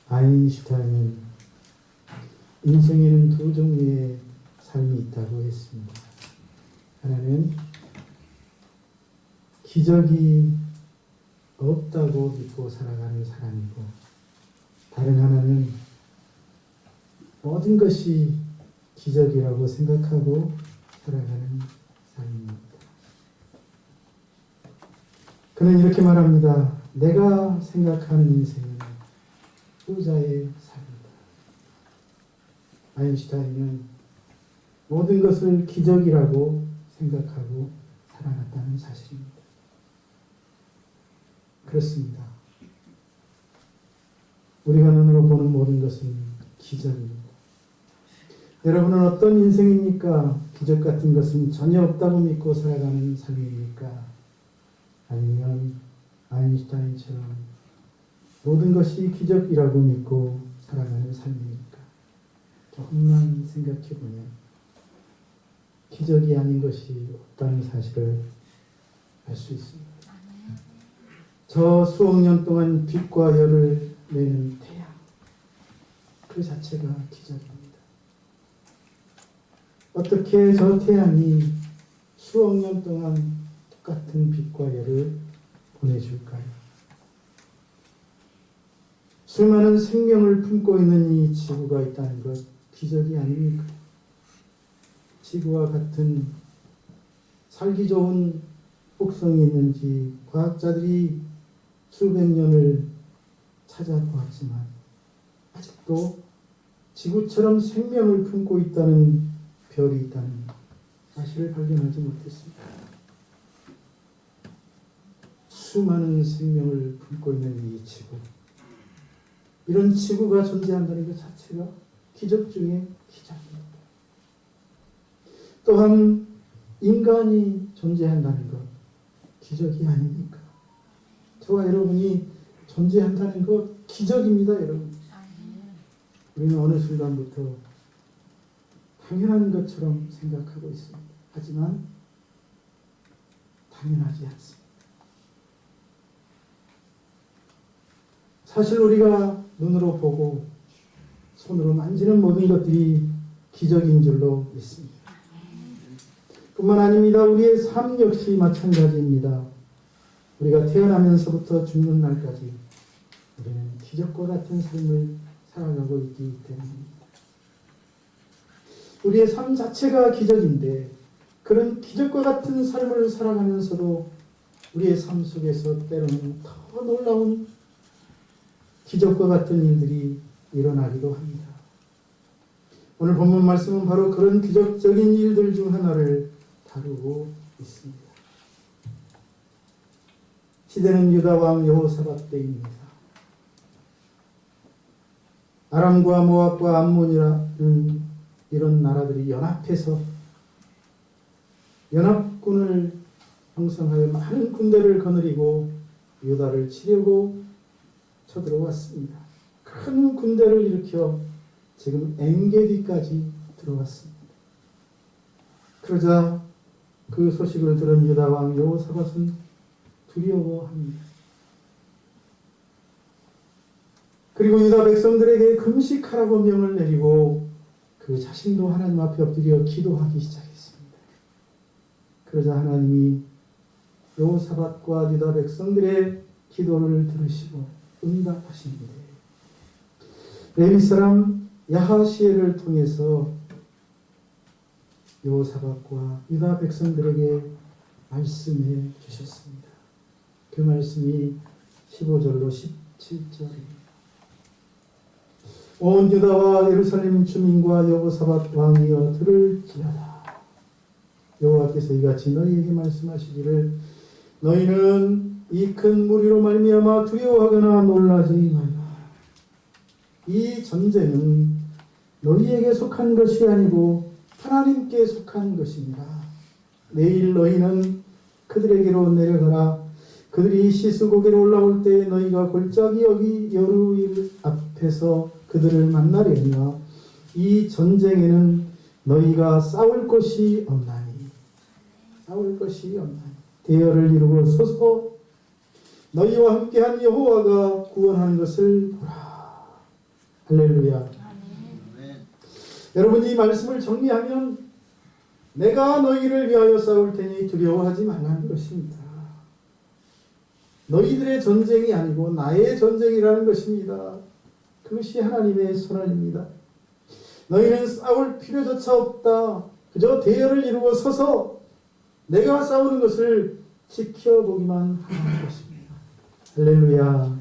아인슈타인은 인생에는 두 종류의 삶이 있다고 했습니다. 하나는 기적이 없다고 믿고 살아가는 사람이고, 다른 하나는 모든 것이 기적이라고 생각하고 살아가는 삶입니다. 그는 이렇게 말합니다. 내가 생각하는 인생은 후자의 삶이다. 아인슈타인은 모든 것을 기적이라고 생각하고 살아갔다는 사실입니다. 그렇습니다. 우리가 눈으로 보는 모든 것은 기적입니다. 여러분은 어떤 인생입니까? 기적 같은 것은 전혀 없다고 믿고 살아가는 삶입니까? 아니면 아인슈타인처럼 모든 것이 기적이라고 믿고 살아가는 삶입니까? 조금만 생각해보면 기적이 아닌 것이 없다는 사실을 알 수 있습니다. 저 수억 년 동안 빛과 열을 내는 태양, 그 자체가 기적입니다. 어떻게 저 태양이 수억 년 동안 똑같은 빛과 열을 보내줄까요? 수많은 생명을 품고 있는 이 지구가 있다는 것 기적이 아닙니까? 지구와 같은 살기 좋은 혹성이 있는지 과학자들이 수백 년을 찾아보았지만 아직도 지구처럼 생명을 품고 있다는 별이 있다는 사실을 발견하지 못했습니다. 수많은 생명을 품고 있는 이 지구, 이런 지구가 존재한다는 것 자체가 기적 중에 기적입니다. 또한 인간이 존재한다는 것 기적이 아닙니까? 저와 여러분이 존재한다는 것 기적입니다, 여러분. 우리는 어느 순간부터 당연한 것처럼 생각하고 있습니다. 하지만 당연하지 않습니다. 사실 우리가 눈으로 보고 손으로 만지는 모든 것들이 기적인 줄로 믿습니다. 뿐만 아닙니다. 우리의 삶 역시 마찬가지입니다. 우리가 태어나면서부터 죽는 날까지 우리는 기적과 같은 삶을 살아가고 있기 때문입니다. 우리의 삶 자체가 기적인데 그런 기적과 같은 삶을 살아가면서도 우리의 삶 속에서 때로는 더 놀라운 기적과 같은 일들이 일어나기도 합니다. 오늘 본문 말씀은 바로 그런 기적적인 일들 중 하나를 다루고 있습니다. 시대는 유다 왕 여호사밧 때입니다. 아람과 모압과 암몬이라는 이런 나라들이 연합해서 연합군을 형성하여 많은 군대를 거느리고 유다를 치려고 쳐들어왔습니다. 큰 군대를 일으켜 지금 엔게디까지 들어왔습니다. 그러자 그 소식을 들은 유다 왕 여호사밧은 두려워합니다. 그리고 유다 백성들에게 금식하라고 명을 내리고 그 자신도 하나님 앞에 엎드려 기도하기 시작했습니다. 그러자 하나님이 여호사밧과 유다 백성들의 기도를 들으시고 응답하십니다. 레위 사람 야하시엘을 통해서 여호사밧과 유다 백성들에게 말씀해 주셨습니다. 그 말씀이 15절로 17절입니다. 온 유다와 예루살렘 주민과 여호사밧 왕이여 들을지어다. 여호와께서 이같이 너희에게 말씀하시기를 너희는 이 큰 무리로 말미암아 두려워하거나 놀라지 말라. 이 전쟁은 너희에게 속한 것이 아니고 하나님께 속한 것이니라. 내일 너희는 그들에게로 내려가라. 그들이 시스고개로 올라올 때 너희가 골짜기 여기 여루일 앞에서 그들을 만나려니와 이 전쟁에는 너희가 싸울 것이 없나니 대열을 이루고 서서 너희와 함께한 여호와가 구원하는 것을 보라. 할렐루야. 여러분, 이 말씀을 정리하면 내가 너희를 위하여 싸울 테니 두려워하지 말라는 것입니다. 너희들의 전쟁이 아니고 나의 전쟁이라는 것입니다. 그것이 하나님의 선언입니다. 너희는 싸울 필요조차 없다. 그저 대열을 이루어 서서 내가 싸우는 것을 지켜보기만 하는 것입니다. 할렐루야.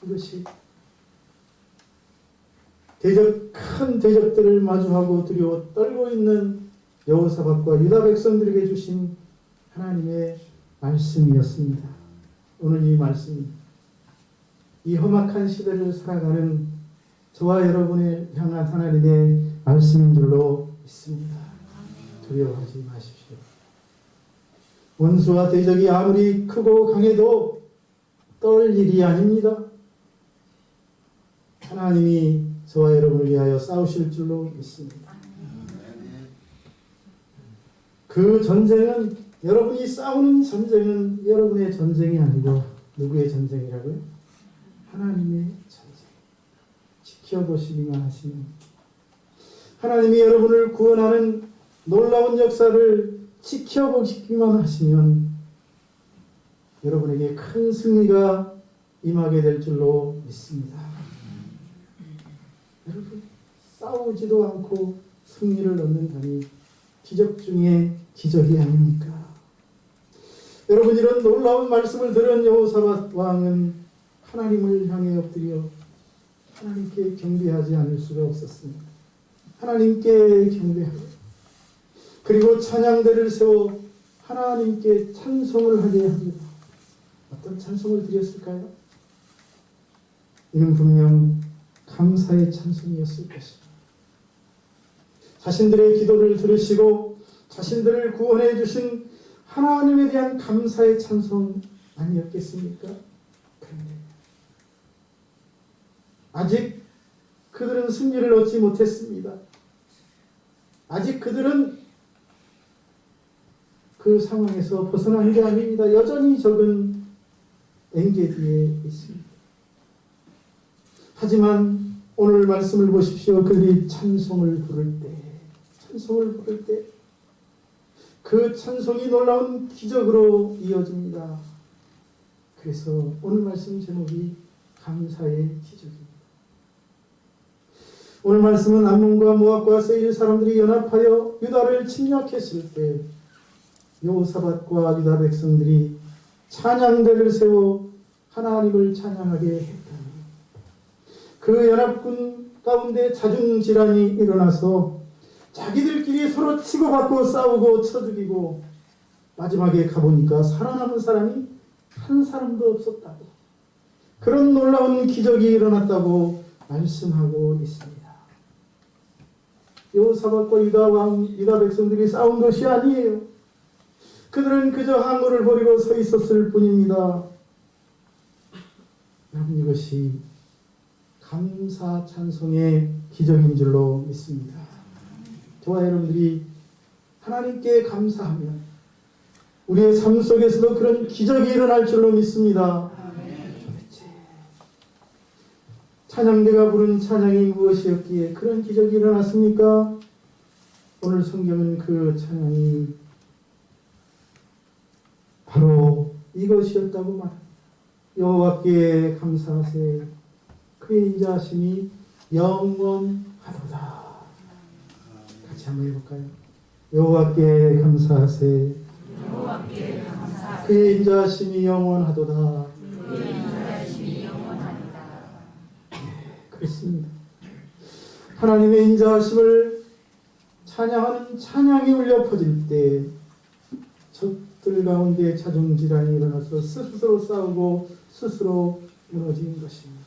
이것이 큰 대적들을 마주하고 두려워 떨고 있는 여호사밧과 유다 백성들에게 주신 하나님의 말씀이었습니다. 오늘 이 말씀이 이 험악한 시대를 살아가는 저와 여러분을 향한 하나님의 말씀인 줄로 믿습니다. 두려워하지 마십시오. 원수와 대적이 아무리 크고 강해도 떨 일이 아닙니다. 하나님이 저와 여러분을 위하여 싸우실 줄로 믿습니다. 그 전쟁은, 여러분이 싸우는 전쟁은 여러분의 전쟁이 아니고 누구의 전쟁이라고요? 하나님의 전쟁. 지켜보시기만 하시면, 하나님이 여러분을 구원하는 놀라운 역사를 지켜보시기만 하시면 여러분에게 큰 승리가 임하게 될 줄로 믿습니다. 여러분, 싸우지도 않고 승리를 얻는다니 기적 중에 기적이 아닙니까? 여러분, 이런 놀라운 말씀을 들은 여호사밧 왕은 하나님을 향해 엎드려 하나님께 경배하지 않을 수가 없었습니다. 하나님께 경배하고, 그리고 찬양대를 세워 하나님께 찬송을 하게 합니다. 어떤 찬송을 드렸을까요? 이는 분명 감사의 찬송이었을 것입니다. 자신들의 기도를 들으시고 자신들을 구원해 주신 하나님에 대한 감사의 찬송 아니었겠습니까? 그런데 아직 그들은 승리를 얻지 못했습니다. 아직 그들은 그 상황에서 벗어난 게 아닙니다. 여전히 적은 엔게디에 있습니다. 하지만 오늘 말씀을 보십시오. 그들이 찬송을 부를 때 그 찬송이 놀라운 기적으로 이어집니다. 그래서 오늘 말씀 제목이 감사의 기적입니다. 오늘 말씀은 암몬과 모압과 세일 사람들이 연합하여 유다를 침략했을 때 여호사밧과 유다 백성들이 찬양대를 세워 하나님을 찬양하게 했다니, 그 연합군 가운데 자중질환이 일어나서 자기들끼리 서로 치고받고 싸우고 쳐 죽이고 마지막에 가보니까 살아남은 사람이 한 사람도 없었다고, 그런 놀라운 기적이 일어났다고 말씀하고 있습니다. 여호사밧과 유다 백성들이 싸운 것이 아니에요. 그들은 그저 항구를 버리고 서 있었을 뿐입니다. 여러분, 이것이 감사 찬송의 기적인 줄로 믿습니다. 저와 여러분들이 하나님께 감사하면 우리의 삶 속에서도 그런 기적이 일어날 줄로 믿습니다. 도대체 찬양대가 부른 찬양이 무엇이었기에 그런 기적이 일어났습니까? 오늘 성경은 그 찬양이 바로 이것이었다고 말합니다. 여호와께 감사하세, 그의 인자하심이 영원하도다. 같이 한번 해볼까요? 여호와께 감사하세, 그의 인자하심이 영원하도다. 그렇습니다. 하나님의 인자하심을 찬양하는 찬양이 울려 퍼질 때 적들 가운데 자중질환이 일어나서 스스로 싸우고 스스로 무너진 것입니다.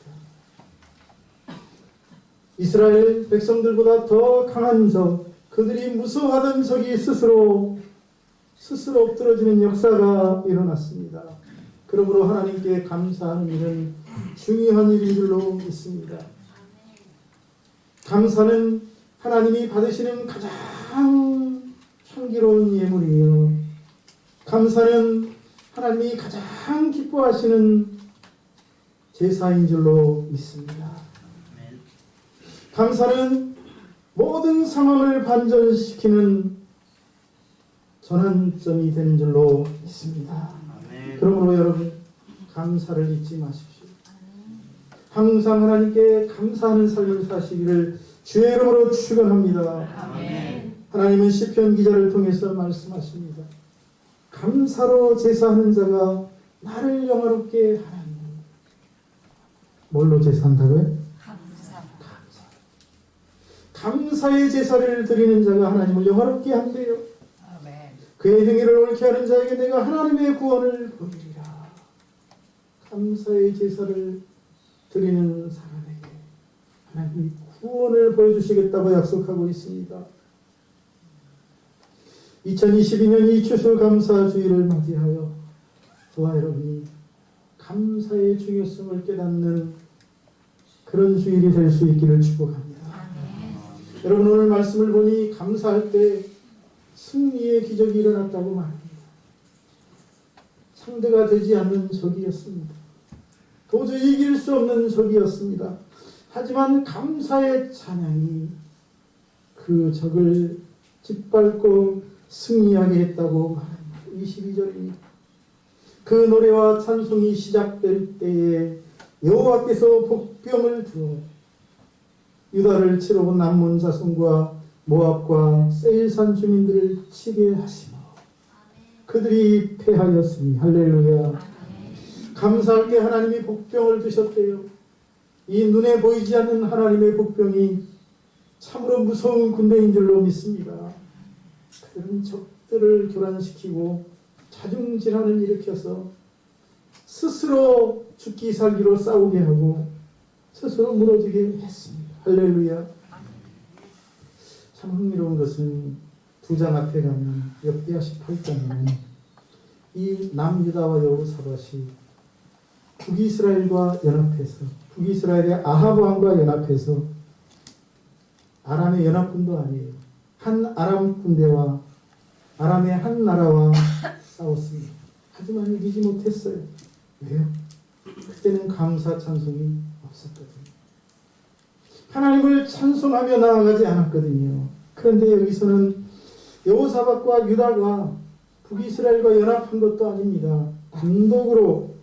이스라엘 백성들보다 더 강한 적, 그들이 무서워하던 적이 스스로 엎드러지는 역사가 일어났습니다. 그러므로 하나님께 감사하는 일은 중요한 일인 줄로 믿습니다. 감사는 하나님이 받으시는 가장 향기로운 예물이며, 감사는 하나님이 가장 기뻐하시는 제사인 줄로 믿습니다. 감사는 모든 상황을 반전시키는 전환점이 되는 줄로 믿습니다. 그러므로 여러분, 감사를 잊지 마십시오. 항상 하나님께 감사하는 삶을 사시기를 주의 이름으로 축원합니다. 하나님은 시편 기자를 통해서 말씀하십니다. 감사로 제사하는 자가 나를 영화롭게 하나니. 뭘로 제사한다고요? 감사의 제사를 드리는 자가 하나님을 영화롭게 한대요. 그의 행위를 옳게 하는 자에게 내가 하나님의 구원을 보이리라. 감사의 제사를 드리는 사람에게 하나님이 구원을 보여주시겠다고 약속하고 있습니다. 2022년 이 추수감사주의를 맞이하여 저와 여러분이 감사의 중요성을 깨닫는 그런 주일이 될 수 있기를 축복합니다. 여러분, 오늘 말씀을 보니 감사할 때 승리의 기적이 일어났다고 말합니다. 상대가 되지 않는 적이었습니다. 도저히 이길 수 없는 적이었습니다. 하지만 감사의 찬양이 그 적을 짓밟고 승리하게 했다고 말합니다. 22절입니다. 그 노래와 찬송이 시작될 때에 여호와께서 복병을 두어 유다를 치러 온 남몬 자손과 모압과 세일산 주민들을 치게 하시며 그들이 패하였으니 할렐루야. 감사할 때 하나님이 복병을 두셨대요. 이 눈에 보이지 않는 하나님의 복병이 참으로 무서운 군대인 줄로 믿습니다. 그런 적들을 교란시키고 자중질환을 일으켜서 스스로 죽기 살기로 싸우게 하고 스스로 무너지게 했습니다. 할렐루야. 참 흥미로운 것은 2장 앞에 가면 역대하 18장에는 이 남유다와 여호사밧이 북이스라엘과 연합해서 북이스라엘의 아합 왕과 연합해서 아람의 연합군도 아니에요. 한 아람 군대와 아람의 한 나라와 싸웠습니다. 하지만 이기지 못했어요. 왜요? 그때는 감사 찬송이 없었거든요. 하나님을 찬송하며 나아가지 않았거든요. 그런데 여기서는 여호사밧과 유다가 북이스라엘과 연합한 것도 아닙니다. 단독으로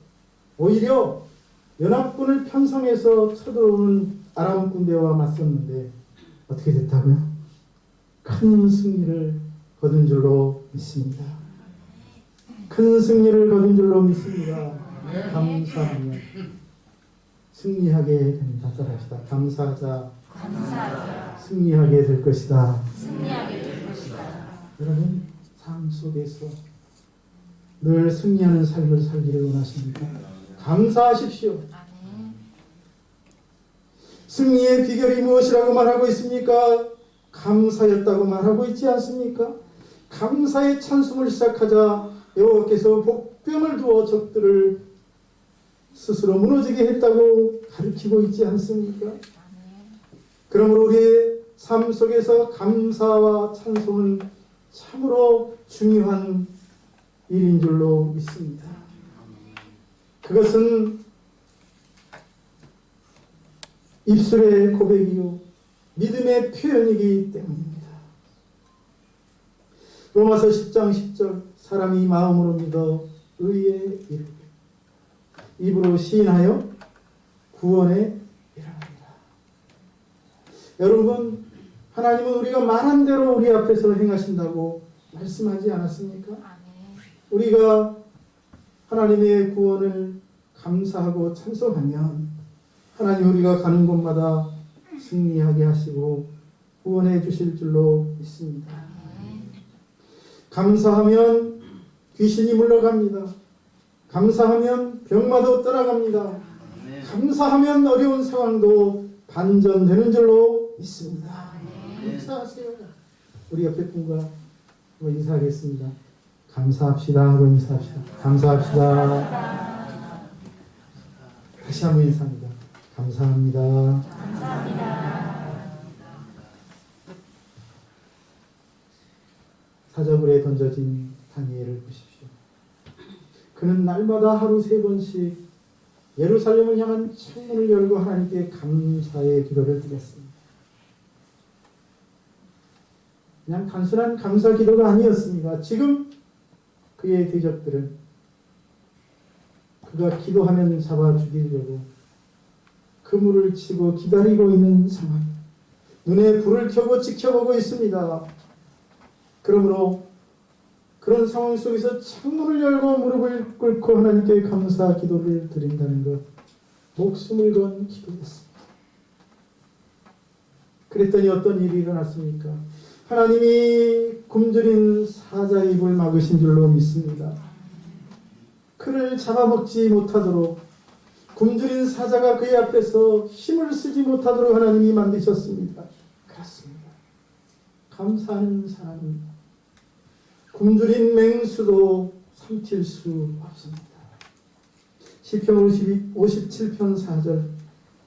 오히려 연합군을 편성해서 쳐들어오는 아람 군대와 맞섰는데 어떻게 됐다고요? 큰 승리를 거둔 줄로 믿습니다. 큰 승리를 거둔 줄로 믿습니다. 감사하면 승리하게 됩니다. 따라합시다. 감사하자. 승리하게 될 것이다. 여러분, 삶 속에서 늘 승리하는 삶을 살기를 원하십니까? 감사하십시오. 승리의 비결이 무엇이라고 말하고 있습니까? 감사였다고 말하고 있지 않습니까? 감사의 찬송을 시작하자 여호와께서 복병을 두어 적들을 스스로 무너지게 했다고 가르치고 있지 않습니까? 그러므로 우리의 삶 속에서 감사와 찬송은 참으로 중요한 일인 줄로 믿습니다. 그것은 입술의 고백이요 믿음의 표현이기 때문입니다. 로마서 10장 10절 사람이 마음으로 믿어 의에 이르고 입으로 시인하여 구원에 이르느니라. 여러분, 하나님은 우리가 말한 대로 우리 앞에서 행하신다고 말씀하지 않았습니까? 우리가 하나님의 구원을 감사하고 찬송하면 하나님 우리가 가는 곳마다 승리하게 하시고 구원해 주실 줄로 믿습니다. 감사하면 귀신이 물러갑니다. 감사하면 병마도 떠나갑니다. 감사하면 어려운 상황도 반전되는 줄로 믿습니다. 감사하세요. 우리 옆에 분과 인사하겠습니다. 감사합시다 하고 인사합시다. 감사합시다. 다시 한번 인사합니다. 감사합니다. 사자굴에 던져진 다니엘을 보십시오. 그는 날마다 하루 3번씩 예루살렘을 향한 창문을 열고 하나님께 감사의 기도를 드렸습니다. 그냥 단순한 감사 기도가 아니었습니다. 지금 그의 대적들은 그가 기도하면 잡아 죽이려고 그물을 치고 기다리고 있는 상황, 눈에 불을 켜고 지켜보고 있습니다. 그러므로 그런 상황 속에서 창문을 열고 무릎을 꿇고 하나님께 감사 기도를 드린다는 것, 목숨을 건 기도였습니다. 그랬더니 어떤 일이 일어났습니까? 하나님이 굶주린 사자의 입을 막으신 줄로 믿습니다. 그를 잡아먹지 못하도록, 굶주린 사자가 그의 앞에서 힘을 쓰지 못하도록 하나님이 만드셨습니다. 그렇습니다. 감사하는 사람입니다. 굶주린 맹수도 삼킬 수 없습니다. 시편 57편 4절,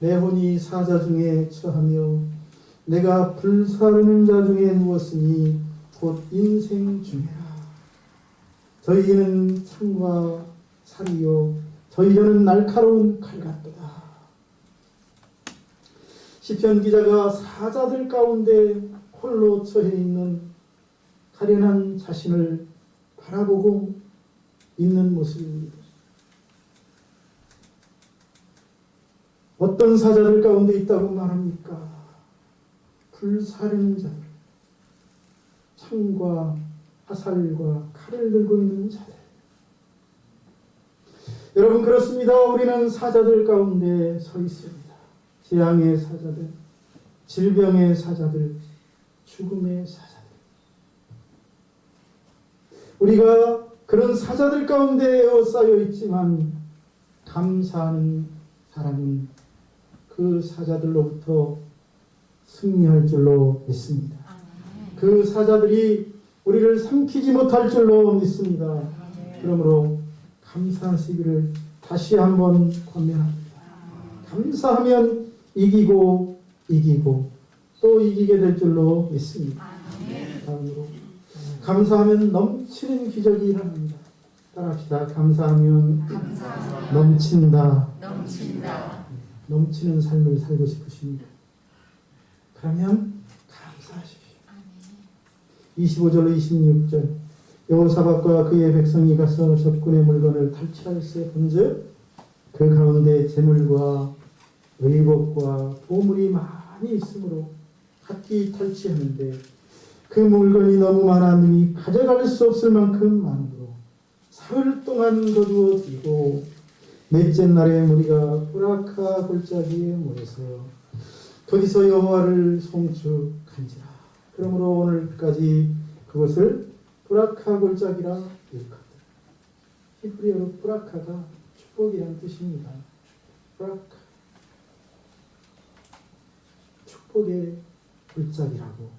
내 혼이 사자 중에 처하며 내가 불사르는 자 중에 누웠으니 곧 인생 중에라. 저희는 창과 살이요 저희는 날카로운 칼 같도다. 시편 기자가 사자들 가운데 홀로 처해 있는 가련한 자신을 바라보고 있는 모습입니다. 어떤 사자들 가운데 있다고 말합니까? 불사르는 자들, 창과 화살과 칼을 들고 있는 자들. 여러분, 그렇습니다. 우리는 사자들 가운데 서 있습니다. 재앙의 사자들, 질병의 사자들, 죽음의 사자들. 우리가 그런 사자들 가운데 에워싸여 있지만 감사하는 사람은 그 사자들로부터 승리할 줄로 믿습니다. 그 사자들이 우리를 삼키지 못할 줄로 믿습니다. 그러므로 감사하시기를 다시 한번 권면합니다. 감사하면 이기고 또 이기게 될 줄로 믿습니다. 다음으로 감사하면 넘치는 기적이 일어납니다. 따라합시다. 감사하면 넘친다. 넘치는 삶을 살고 싶으십니다. 그러면 감사하십시오. 25절로 26절, 여호사밧과 그의 백성이 가서 적군의 물건을 탈취할세 본즉 그 가운데 재물과 의복과 보물이 많이 있으므로 각기 탈취하는데 그 물건이 너무 많아니 가져갈 수 없을 만큼 많으므로 사흘 동안 거두어 들이고 넷째 날에 무리가 브라카 골짜기에 모여서 거기서 여호와를 송축한지라. 그러므로 오늘까지 그것을 브라카 골짜기라 일컫더라. 히브리어로 브라카가 축복이라는 뜻입니다. 브라카, 축복의 골짜기라고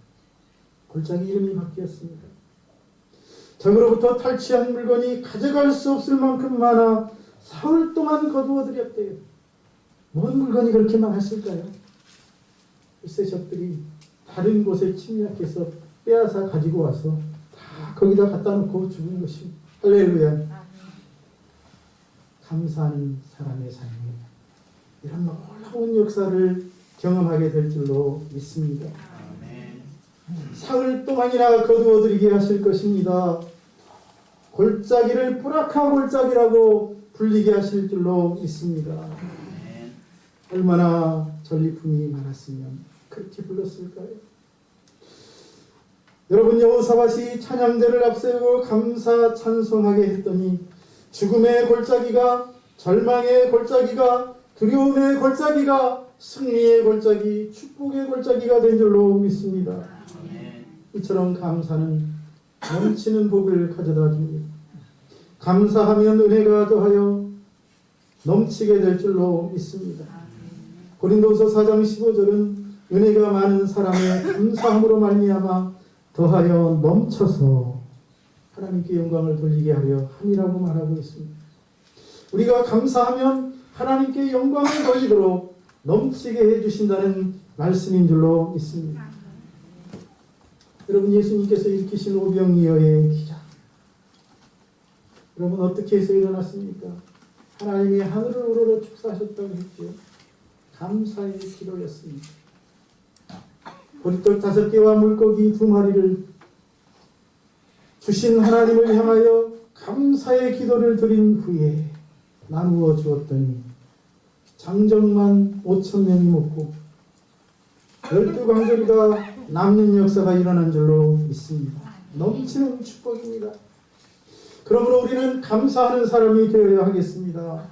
골짜기 이름이 바뀌었습니다. 적으로부터 탈취한 물건이 가져갈 수 없을 만큼 많아 사흘 동안 거두어 들였대요. 뭔 물건이 그렇게 많았을까요? 글쎄, 적들이 다른 곳에 침략해서 빼앗아 가지고 와서 다 거기다 갖다 놓고 죽은 것이. 할렐루야. 감사하는 사람의 삶이 이런 놀라운 역사를 경험하게 될 줄로 믿습니다. 사흘 동안이나 거두어들이게 하실 것입니다. 골짜기를 브라카 골짜기라고 불리게 하실 줄로 믿습니다. 얼마나 전리품이 많았으면 그렇게 불렀을까요? 여러분, 여호사밧이 찬양대를 앞세우고 감사 찬송하게 했더니 죽음의 골짜기가, 절망의 골짜기가, 두려움의 골짜기가 승리의 골짜기, 축복의 골짜기가 된 줄로 믿습니다. 이처럼 감사는 넘치는 복을 가져다 줍니다. 감사하면 은혜가 더하여 넘치게 될 줄로 믿습니다. 고린도서 4장 15절은 은혜가 많은 사람의 감사함으로 말미암아 더하여 넘쳐서 하나님께 영광을 돌리게 하려 함이라고 말하고 있습니다. 우리가 감사하면 하나님께 영광을 돌리도록 넘치게 해주신다는 말씀인 줄로 믿습니다. 여러분, 예수님께서 일으키신 오병이어의 기적, 여러분 어떻게 해서 일어났습니까? 하나님이 하늘을 우러러 축사하셨다고 했죠. 감사의 기도였습니다. 보리떡 5개와 물고기 2마리를 주신 하나님을 향하여 감사의 기도를 드린 후에 나누어 주었더니 장정만 5,000명이 먹고 12광절이가 남는 역사가 일어난 줄로 믿습니다. 넘치는 축복입니다. 그러므로 우리는 감사하는 사람이 되어야 하겠습니다.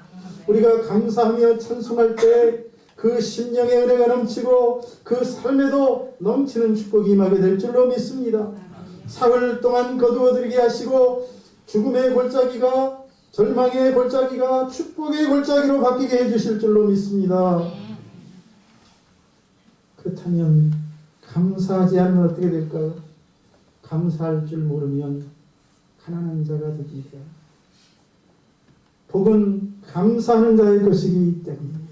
우리가 감사하며 찬송할 때 그 심령의 은혜가 넘치고 그 삶에도 넘치는 축복이 임하게 될 줄로 믿습니다. 사흘 동안 거두어들이게 하시고 죽음의 골짜기가 절망의 골짜기가 축복의 골짜기로 바뀌게 해주실 줄로 믿습니다. 그렇다면 감사하지 않으면 어떻게 될까요? 감사할 줄 모르면 가난한 자가 됩니다. 복은 감사하는 자의 것이기 때문입니다.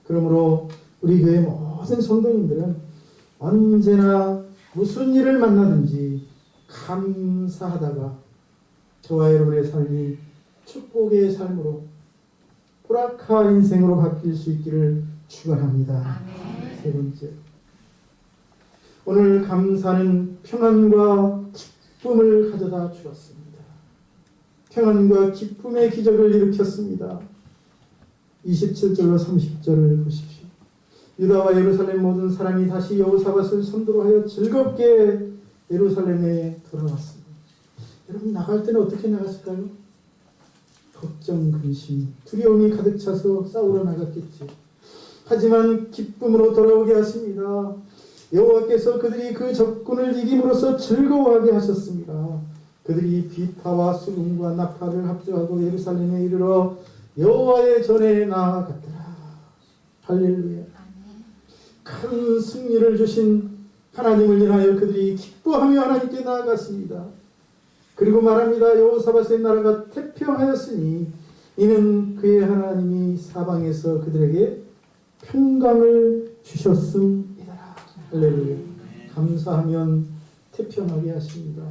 그러므로 우리 교회 모든 성도님들은 언제나 무슨 일을 만나든지 감사하다가 저와 여러분의 삶이 축복의 삶으로 보라카 인생으로 바뀔 수 있기를 축원합니다. 세 번째, 오늘 감사는 평안과 기쁨을 가져다 주었습니다. 평안과 기쁨의 기적을 일으켰습니다. 27절로 30절을 보십시오. 유다와 예루살렘 모든 사람이 다시 여호사밧을 선두로 하여 즐겁게 예루살렘에 돌아왔습니다. 여러분, 나갈 때는 어떻게 나갔을까요? 걱정, 근심, 두려움이 가득 차서 싸우러 나갔겠지. 하지만 기쁨으로 돌아오게 하십니다. 여호와께서 그들이 그 적군을 이김으로써 즐거워하게 하셨습니다. 그들이 비파와 수금과 나팔을 합주하고 예루살렘에 이르러 여호와의 전에 나아갔더라. 할렐루야. 큰 승리를 주신 하나님을 인하여 그들이 기뻐하며 하나님께 나아갔습니다. 그리고 말합니다. 여호사밧의 나라가 태평하였으니 이는 그의 하나님이 사방에서 그들에게 평강을 주셨음이다. 할렐루야. 감사하면 태평하게 하십니다.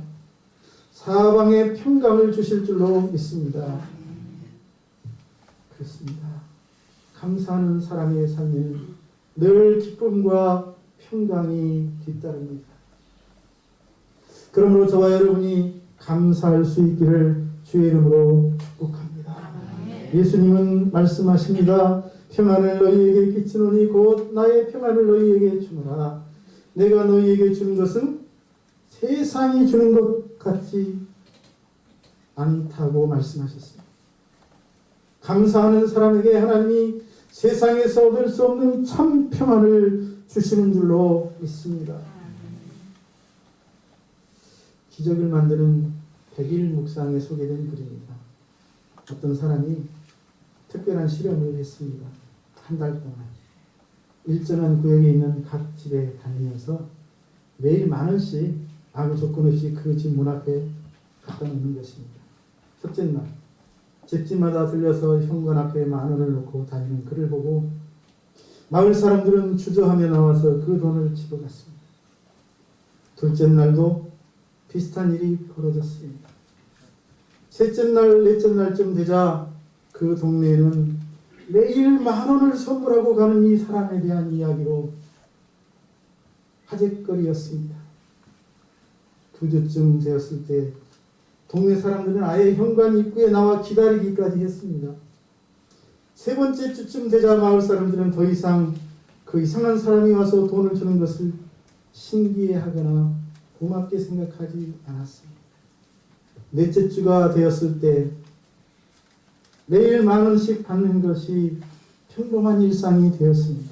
사방에 평강을 주실 줄로 믿습니다. 그렇습니다. 감사하는 사람의 삶에는 늘 기쁨과 평강이 뒤따릅니다. 그러므로 저와 여러분이 감사할 수 있기를 주의 이름으로 축복합니다. 예수님은 말씀하십니다. 평안을 너희에게 끼치노니 곧 나의 평안을 너희에게 주노라. 내가 너희에게 주는 것은 세상이 주는 것 같지 않다고 말씀하셨습니다. 감사하는 사람에게 하나님이 세상에서 얻을 수 없는 참 평안을 주시는 줄로 믿습니다. 기적을 만드는 100일 묵상에 소개된 글입니다. 어떤 사람이 특별한 실험을 했습니다. 한 달 동안 일정한 구역에 있는 각 집에 다니면서 매일 10,000원씩 아무 조건 없이 그 집 문 앞에 갖다 놓는 것입니다. 첫째 날 집집마다 들려서 현관 앞에 10,000원을 놓고 다니는 그를 보고 마을 사람들은 주저하며 나와서 그 돈을 집어갔습니다. 둘째 날도 비슷한 일이 벌어졌습니다. 셋째 날, 넷째 날쯤 되자 그 동네에는 매일 10,000원을 선물하고 가는 이 사람에 대한 이야기로 화제거리였습니다. 2주쯤 되었을 때 동네 사람들은 아예 현관 입구에 나와 기다리기까지 했습니다. 세 번째 주쯤 되자 마을 사람들은 더 이상 그 이상한 사람이 와서 돈을 주는 것을 신기해하거나 고맙게 생각하지 않았습니다. 넷째 주가 되었을 때 매일 10,000원씩 받는 것이 평범한 일상이 되었습니다.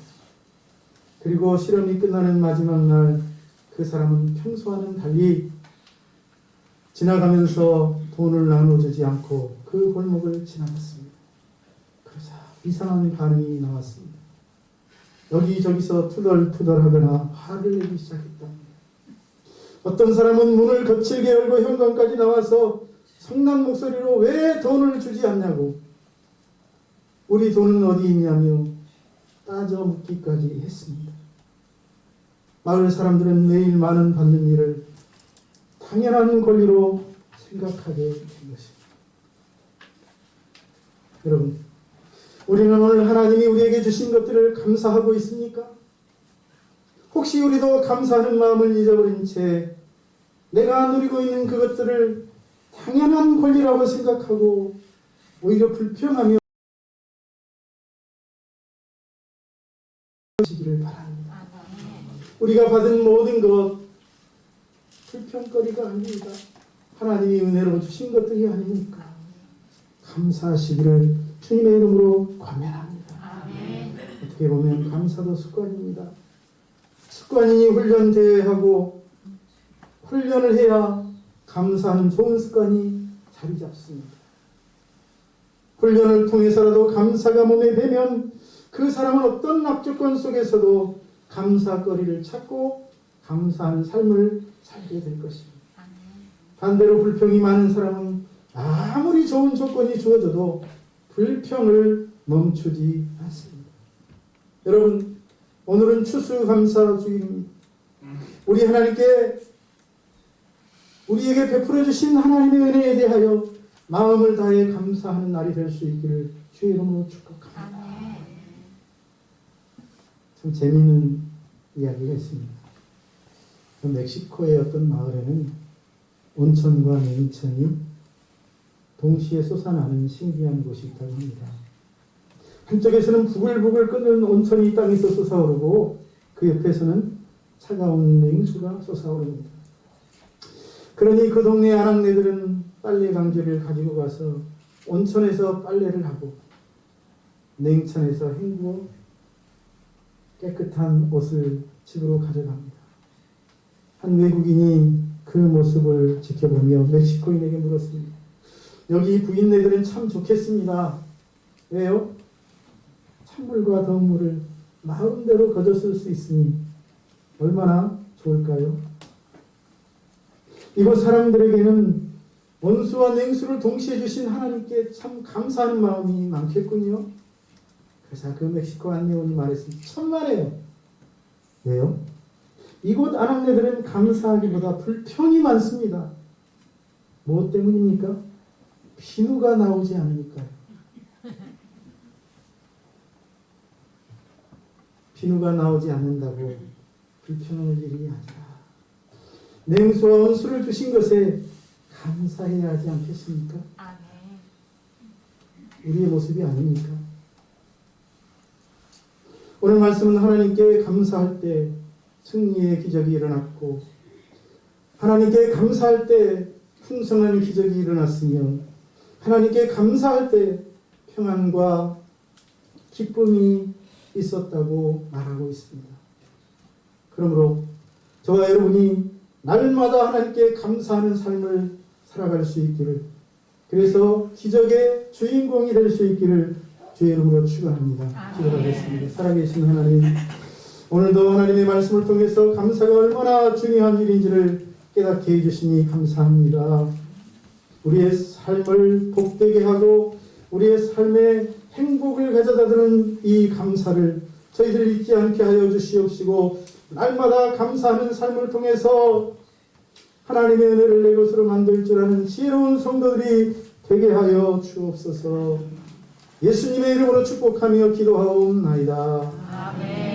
그리고 실험이 끝나는 마지막 날 그 사람은 평소와는 달리 지나가면서 돈을 나눠주지 않고 그 골목을 지나갔습니다. 그러자 이상한 반응이 나왔습니다. 여기저기서 투덜투덜하거나 화를 내기 시작했답니다. 어떤 사람은 문을 거칠게 열고 현관까지 나와서 성난 목소리로 왜 돈을 주지 않냐고, 우리 돈은 어디 있냐며 따져 묻기까지 했습니다. 마을 사람들은 매일 10,000원 받는 일을 당연한 권리로 생각하게 된 것입니다. 여러분, 우리는 오늘 하나님이 우리에게 주신 것들을 감사하고 있습니까? 혹시 우리도 감사하는 마음을 잊어버린 채 내가 누리고 있는 그것들을 당연한 권리라고 생각하고 오히려 불평하며 하시기를 바랍니다. 우리가 받은 모든 것 불평거리가 아닙니다. 하나님이 은혜로 주신 것들이 아닙니까? 감사하시기를 주님의 이름으로 권면합니다. 어떻게 보면 감사도 습관입니다. 습관이 훈련되어야하고 훈련을 해야 감사하는 좋은 습관이 자리 잡습니다. 훈련을 통해서라도 감사가 몸에 배면 그 사람은 어떤 악조건 속에서도 감사거리를 찾고 감사하는 삶을 살게 될 것입니다. 반대로 불평이 많은 사람은 아무리 좋은 조건이 주어져도 불평을 멈추지 않습니다. 여러분, 오늘은 추수감사주일입니다. 우리 하나님께 우리에게 베풀어 주신 하나님의 은혜에 대하여 마음을 다해 감사하는 날이 될 수 있기를 주의 이름으로 축복합니다. 참 재미있는 이야기가 있습니다. 멕시코의 어떤 마을에는 온천과 냉천이 동시에 솟아나는 신기한 곳이 있다고 합니다. 한쪽에서는 부글부글 끓는 온천이 땅에서 솟아오르고 그 옆에서는 차가운 냉수가 솟아오릅니다. 그러니 그 동네 아낙네들은 빨래 강제를 가지고 가서 온천에서 빨래를 하고 냉천에서 헹구어 깨끗한 옷을 집으로 가져갑니다. 한 외국인이 그 모습을 지켜보며 멕시코인에게 물었습니다. 여기 부인네들은 참 좋겠습니다. 왜요? 찬물과 더운 물을 마음대로 거저 쓸 수 있으니 얼마나 좋을까요? 이곳 사람들에게는 온수와 냉수를 동시에 주신 하나님께 참 감사하는 마음이 많겠군요. 그래서 그 멕시코 안내원이 말했습니다. 천만에요. 왜요? 이곳 아낙네들은 감사하기보다 불평이 많습니다. 무엇 때문입니까? 비누가 나오지 않으니까요. 비누가 나오지 않는다고 불평할 일이 아니라 냉수와 온수를 주신 것에 감사해야 하지 않겠습니까? 우리의 모습이 아닙니까? 오늘 말씀은 하나님께 감사할 때 승리의 기적이 일어났고 하나님께 감사할 때 풍성한 기적이 일어났으며 하나님께 감사할 때 평안과 기쁨이 있었다고 말하고 있습니다. 그러므로 저와 여러분이 날마다 하나님께 감사하는 삶을 살아갈 수 있기를, 그래서 기적의 주인공이 될 수 있기를 주의 이름으로 축원합니다. 기도하겠습니다. 살아계신 하나님, 오늘도 하나님의 말씀을 통해서 감사가 얼마나 중요한 일인지를 깨닫게 해주시니 감사합니다. 우리의 삶을 복되게 하고 우리의 삶에 행복을 가져다주는 이 감사를 저희들 잊지 않게 하여 주시옵시고, 날마다 감사하는 삶을 통해서 하나님의 은혜를 내 것으로 만들 줄 아는 지혜로운 성도들이 되게 하여 주옵소서. 예수님의 이름으로 축복하며 기도하옵나이다. 아멘.